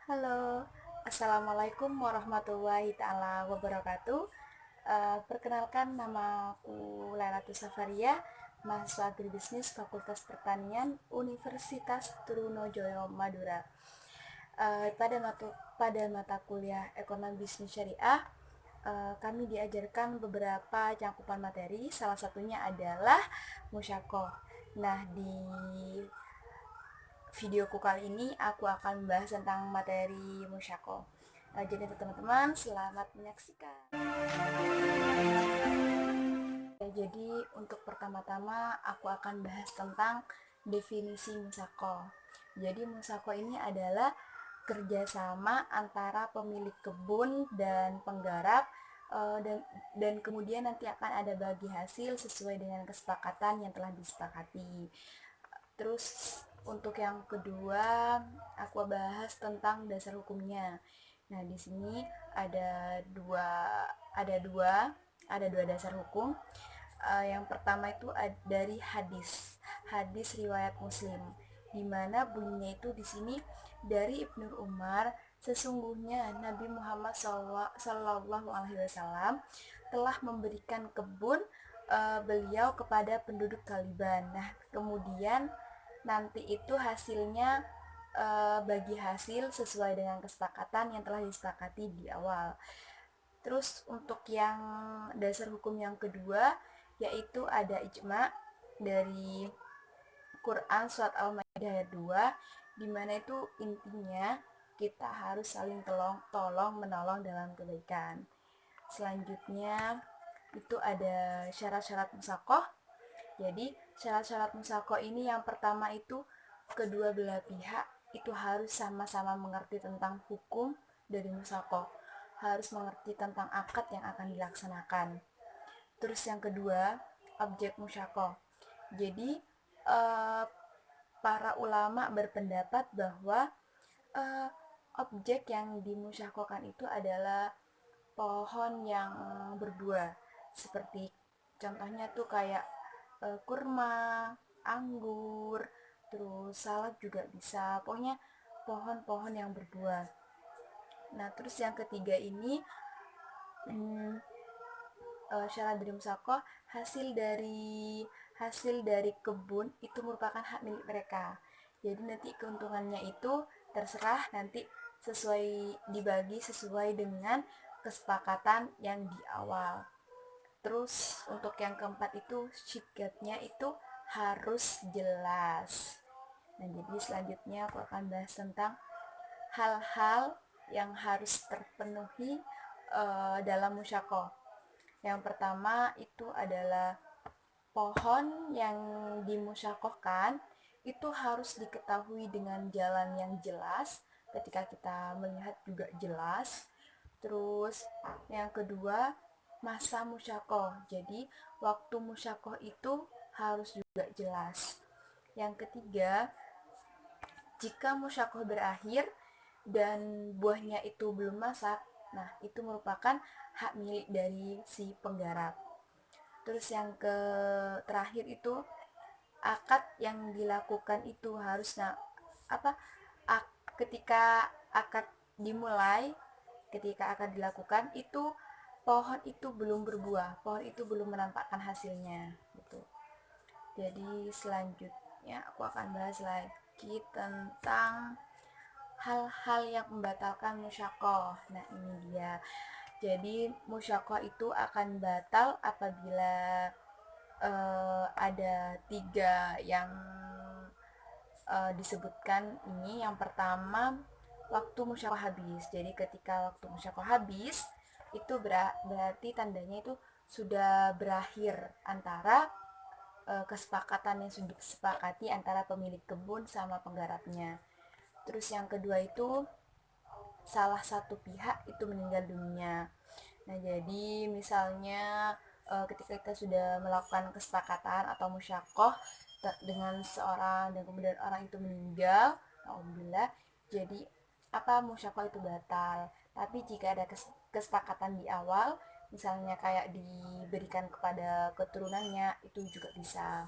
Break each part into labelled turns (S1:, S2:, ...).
S1: Halo, Assalamualaikum warahmatullahi ta'ala wabarakatuh. Perkenalkan, nama aku Lailatu Safaria, mahasiswa agribisnis Fakultas Pertanian Universitas Trunojoyo Madura. Pada mata kuliah Ekonomi Bisnis Syariah, kami diajarkan beberapa cangkupan materi, salah satunya adalah musyakoh. Nah, di videoku kali ini aku akan membahas tentang materi musyako. Jadi teman-teman, selamat menyaksikan. Jadi untuk pertama-tama aku akan bahas tentang definisi musako. Jadi musako ini adalah kerjasama antara pemilik kebun dan penggarap, dan kemudian nanti akan ada bagi hasil sesuai dengan kesepakatan yang telah disepakati. Terus untuk yang kedua, aku bahas tentang dasar hukumnya. Nah, di sini ada dua ada dua ada dua dasar hukum. Yang pertama itu dari hadis riwayat Muslim, di mana bunyinya itu di sini dari Ibnu Umar, sesungguhnya Nabi Muhammad Sallallahu Alaihi Wasallam telah memberikan kebun beliau kepada penduduk Taliban. Nah, kemudian nanti itu hasilnya bagi hasil sesuai dengan kesepakatan yang telah disepakati di awal. Terus untuk yang dasar hukum yang kedua, yaitu ada ijma dari Quran surat Al-Maidah ayat 2, di mana itu intinya kita harus saling tolong menolong dalam kebaikan. Selanjutnya itu ada syarat-syarat musakoh. Jadi syarat-syarat musakoh ini yang pertama itu kedua belah pihak itu harus sama-sama mengerti tentang hukum dari musakoh, harus mengerti tentang akad yang akan dilaksanakan. Terus yang kedua, objek musyakoh. Jadi para ulama berpendapat bahwa uh, objek yang dimusyakohkan itu adalah pohon yang berbuah, seperti contohnya tuh kayak kurma, anggur, terus salak juga bisa, pokoknya pohon-pohon yang berbuah. Nah, terus yang ketiga ini, syarat dari musakoh, hasil dari kebun itu merupakan hak milik mereka. Jadi nanti keuntungannya itu terserah nanti dibagi sesuai dengan kesepakatan yang di awal. Terus untuk yang keempat itu syigatnya itu harus jelas. Nah, jadi selanjutnya aku akan bahas tentang hal-hal yang harus terpenuhi dalam musyakoh. Yang pertama itu adalah pohon yang dimusyakohkan itu harus diketahui dengan jalan yang jelas, ketika kita melihat juga jelas. Terus yang kedua, masa musyakoh. Jadi waktu musyakoh itu harus juga jelas. Yang ketiga, jika musyakoh berakhir dan buahnya itu belum masak, nah itu merupakan hak milik dari si penggarap. Terus yang terakhir itu akad yang dilakukan itu harus ketika akad dimulai, ketika akad dilakukan itu pohon itu belum berbuah, pohon itu belum menampakkan hasilnya gitu. Jadi selanjutnya aku akan bahas lagi tentang hal-hal yang membatalkan musyakoh. Nah, ini dia. Jadi musyakoh itu akan batal apabila ada tiga yang disebutkan ini. Yang pertama, waktu musyakoh habis. Jadi ketika waktu musyakoh habis, itu berarti tandanya itu sudah berakhir antara kesepakatan yang sudah disepakati antara pemilik kebun sama penggarapnya. Terus yang kedua itu salah satu pihak itu meninggal dunia. Nah, jadi misalnya ketika kita sudah melakukan kesepakatan atau musyakoh dengan seorang dan kemudian orang itu meninggal, alhamdulillah, jadi musyakoh itu batal. Tapi jika ada kesepakatan di awal, misalnya kayak diberikan kepada keturunannya, itu juga bisa.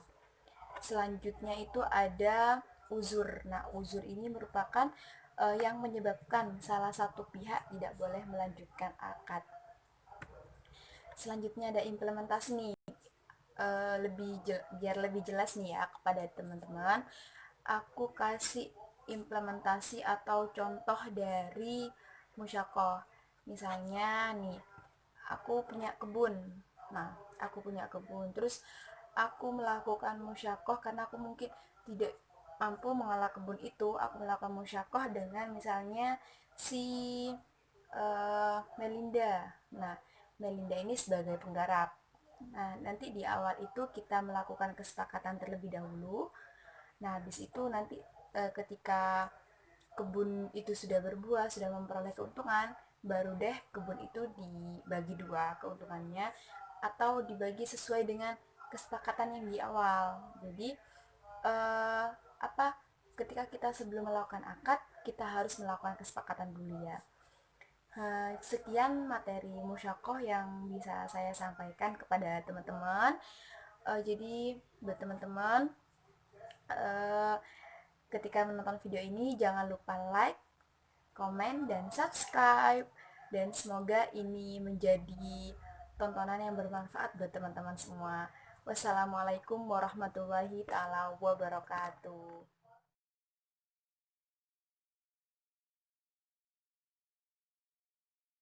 S1: Selanjutnya itu ada uzur. Nah, uzur ini merupakan yang menyebabkan salah satu pihak tidak boleh melanjutkan akad. Selanjutnya ada implementasi nih. Biar lebih jelas nih ya kepada teman-teman, aku kasih implementasi atau contoh dari musyakoh. Misalnya nih, aku punya kebun. Nah, aku punya kebun. Terus aku melakukan musyakoh karena aku mungkin tidak mampu mengelola kebun itu. Aku melakukan musyakoh dengan misalnya si Melinda. Nah, Melinda ini sebagai penggarap. Nah, nanti di awal itu kita melakukan kesepakatan terlebih dahulu. Nah, habis itu nanti ketika kebun itu sudah berbuah, sudah memperoleh keuntungan, baru deh kebun itu dibagi dua keuntungannya atau dibagi sesuai dengan kesepakatan yang di awal. Jadi eh, apa ketika kita sebelum melakukan akad, kita harus melakukan kesepakatan dulu ya. Sekian materi musyakoh yang bisa saya sampaikan kepada teman-teman. Jadi buat teman-teman, eh, ketika menonton video ini jangan lupa like, komen, dan subscribe. Dan semoga ini menjadi tontonan yang bermanfaat buat teman-teman semua. Wassalamualaikum warahmatullahi taala wabarakatuh.